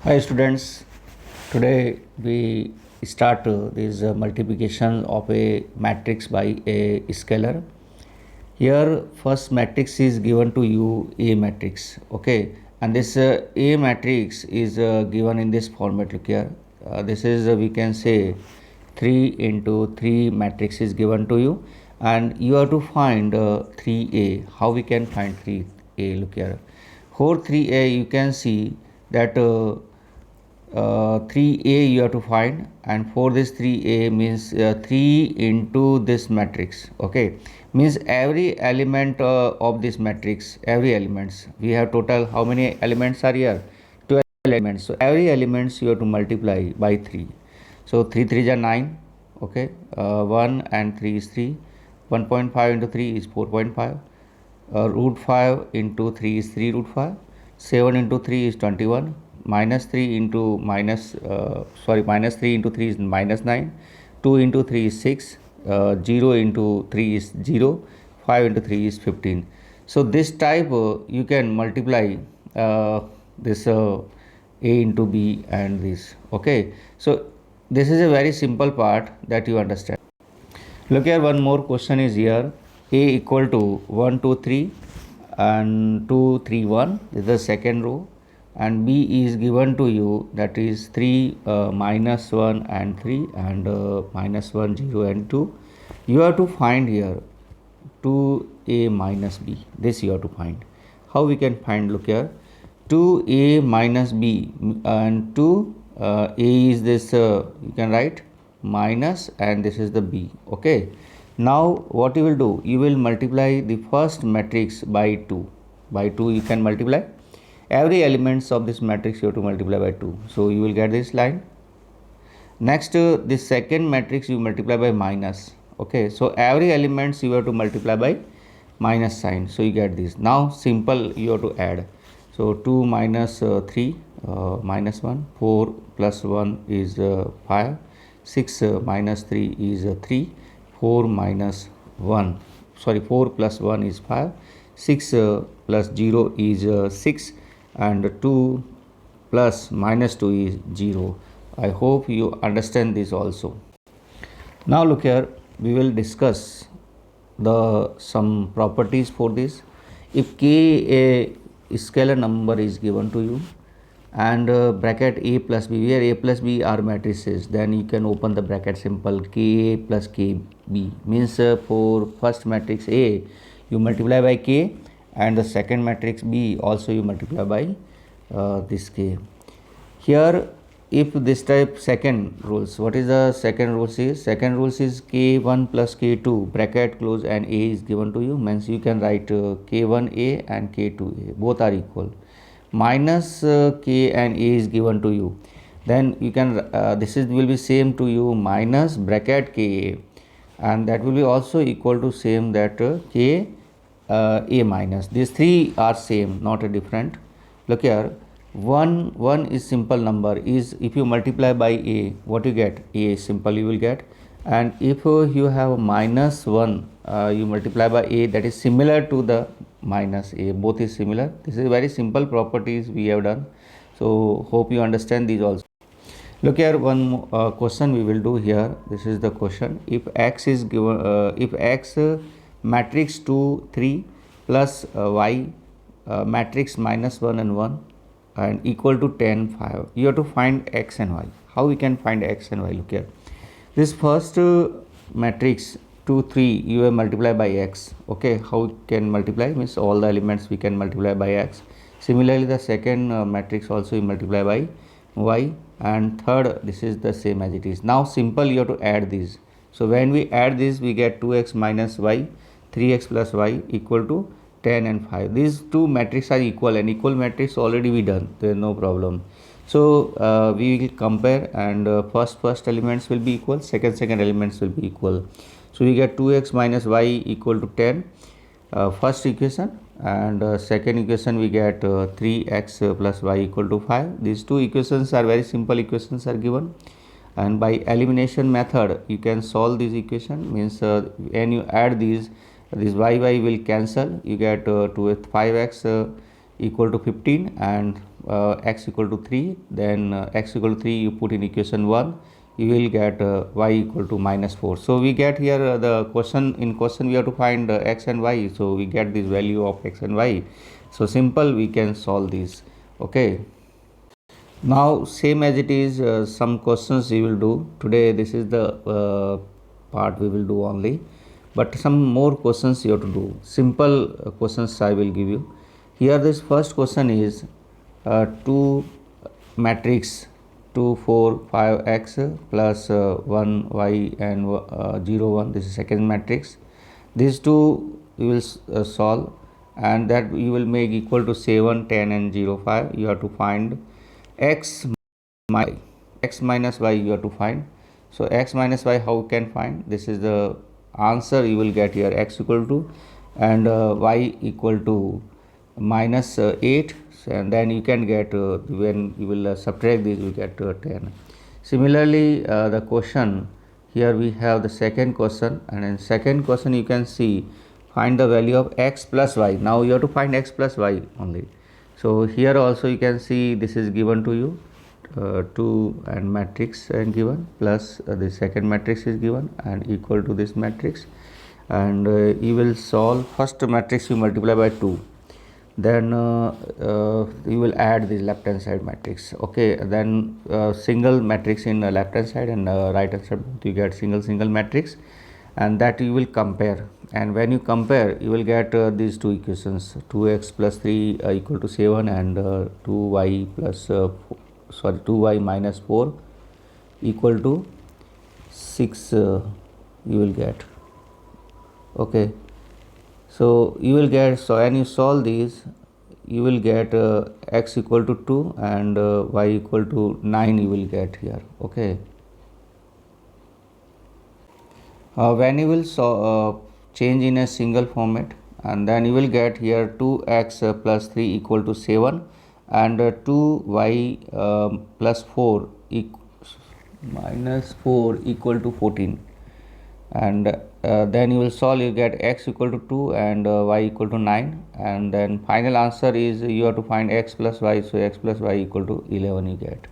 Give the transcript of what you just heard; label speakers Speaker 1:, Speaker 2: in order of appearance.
Speaker 1: Hi students, today we start this multiplication of a matrix by a scalar. Here first matrix is given to you A matrix, okay, and this A matrix is given in this format. Look here, this is we can say 3 into 3 matrix is given to you, and you have to find 3A. How we can find 3A? Look here, for 3A you can see that 3A you have to find, and for this 3A means 3 into this matrix, okay, means every element of this matrix, every elements we have total how many elements are here, 12 elements, so every elements you have to multiply by 3. So 3 3 are 9, okay, 1 and 3 is 3, 1.5 into 3 is 4.5, root 5 into 3 is 3 root 5, 7 into 3 is 21, minus 3 into minus 3 into 3 is minus 9, 2 into 3 is 6, 0 into 3 is 0, 5 into 3 is 15. So this type you can multiply this A into B and this, okay. So this is a very simple part that you understand. Look here, one more question is here. A equal to 1 2 3 and 2 3 1, this is the second row, and B is given to you, that is 3 minus 1 and 3 and minus 1 0 and 2. You have to find here 2A minus B, this you have to find. How we can find? Look here, 2A minus B, and 2 A is this, you can write minus, and this is the B, okay. Now what you will do, you will multiply the first matrix by 2. By 2 you can multiply every elements of this matrix, you have to multiply by 2, so you will get this line. Next this second matrix you multiply by minus, okay, so every elements you have to multiply by minus sign, so you get this. Now simple, you have to add, so 2 minus 3 minus 1, 4 plus 1 is 5, 6 minus 3 is 3, 4 minus 1, 4 plus 1 is 5, 6 plus 0 is 6, and 2 plus minus 2 is 0. I hope you understand this also. Now look here, we will discuss the some properties for this. If k a scalar number is given to you, and bracket A plus B, where A plus B are matrices, then you can open the bracket, simple, K plus KB means for first matrix A you multiply by K, and the second matrix B also you multiply by this K. Here if this type second rules, what is the second rules is? Second rules is K1 plus K2 bracket close and A is given to you, means you can write K1A and K2A both are equal, minus K and A is given to you, then you can this is will be same to you minus bracket Ka, and that will be also equal to same that K A minus. These three are same, not a different. Look here, 1 is simple number, is if you multiply by A, what you get? A simple you will get, and if you have minus 1 you multiply by A, that is similar to the minus A, both is similar. This is very simple properties we have done, so hope you understand these also. Look here, one question we will do here. This is the question. If x is given, if x matrix 2 3 plus y matrix minus 1 and 1 and equal to 10 5, you have to find x and y. How we can find x and y? Look here, this first matrix 2 3 you have multiply by x, okay. How we can multiply? Means all the elements we can multiply by x. Similarly the second matrix also you multiply by y, and third this is the same as it is. Now simple, you have to add these. So when we add this, we get 2x minus y, 3x plus y equal to 10 and 5. These two matrices are equal, and equal matrix already we done, there is no problem. So we will compare, and first elements will be equal, second elements will be equal. So we get 2x minus y equal to 10, first equation, and second equation we get 3x plus y equal to 5. These two equations are very simple equations are given, and by elimination method you can solve this equation, means when you add these, this y will cancel, you get 5x equal to 15, and x equal to 3, then x equal to 3 you put in equation 1, you will get y equal to minus 4. So we get here the question, in question we have to find x and y, so we get this value of x and y. So simple, we can solve this. Okay, now same as it is, some questions we will do today. This is the part we will do only, but some more questions you have to do. Simple questions I will give you. Here this first question is 2 matrix 2 4 5x plus 1 y and 0 1. This is second matrix. These two you will solve, and that you will make equal to 7 10 and 0 5. You have to find x minus y you have to find. So x minus y, how you can find? This is the answer you will get here, x equal to and y equal to minus 8, and then you can get when you will subtract this, you get 10. Similarly, the question here we have the second question, and in second question you can see find the value of x plus y. Now you have to find x plus y only. So here also you can see this is given to you, 2 and matrix and given, plus the second matrix is given and equal to this matrix, and you will solve first matrix, you multiply by 2, then you will add the left hand side matrix. Okay, then single matrix in left hand side and right hand side, you get single matrix, and that you will compare, and when you compare you will get these two equations, 2x plus 3 equal to 7 and 2y plus 2y minus 4 equal to 6 you will get. Okay, so you will get, so when you solve these you will get x equal to 2 and y equal to 9 you will get here. Okay, when you will change in a single format, and then you will get here 2x plus 3 equal to 7 and 2y plus 4 minus 4 equal to 14, and then you will solve, you get x equal to 2 and y equal to 9, and then final answer is you have to find x plus y, so x plus y equal to 11 you get.